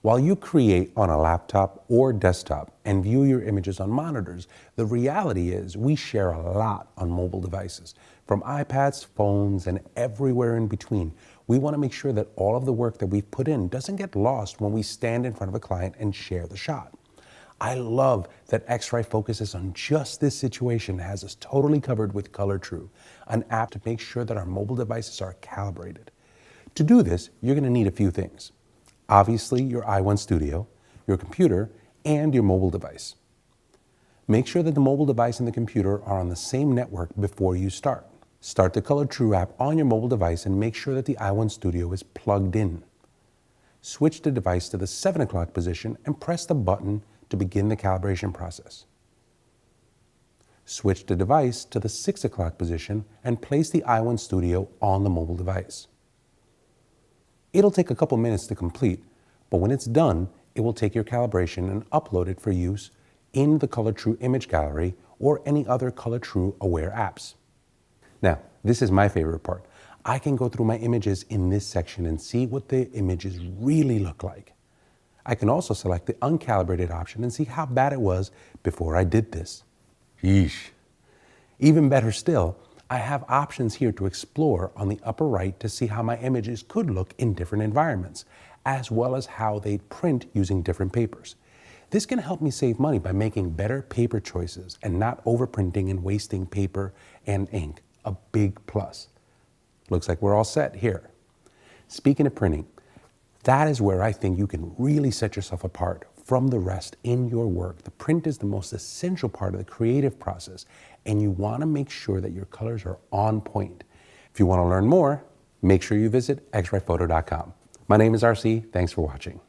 While you create on a laptop or desktop and view your images on monitors, the reality is we share a lot on mobile devices. From iPads, phones, and everywhere in between, we want to make sure that all of the work that we've put in doesn't get lost when we stand in front of a client and share the shot. I love that X-Rite focuses on just this situation and has us totally covered with Color True, an app to make sure that our mobile devices are calibrated. To do this, you're going to need a few things. Obviously, your i1Studio, your computer, and your mobile device. Make sure that the mobile device and the computer are on the same network before you start. Start the Color True app on your mobile device and make sure that the i1Studio is plugged in. Switch the device to the 7 o'clock position and press the button to begin the calibration process. Switch the device to the 6 o'clock position and place the i1Studio on the mobile device. It'll take a couple minutes to complete, but when it's done, it will take your calibration and upload it for use in the Color True image gallery or any other Color True aware apps. Now, this is my favorite part. I can go through my images in this section and see what the images really look like. I can also select the uncalibrated option and see how bad it was before I did this. Yeesh. Even better still, I have options here to explore on the upper right to see how my images could look in different environments, as well as how they print using different papers. This can help me save money by making better paper choices and not overprinting and wasting paper and ink, a big plus. Looks like we're all set here. Speaking of printing, that is where I think you can really set yourself apart from the rest in your work. The print is the most essential part of the creative process, and you want to make sure that your colors are on point. If you want to learn more, make sure you visit xritephoto.com. My name is RC. Thanks for watching.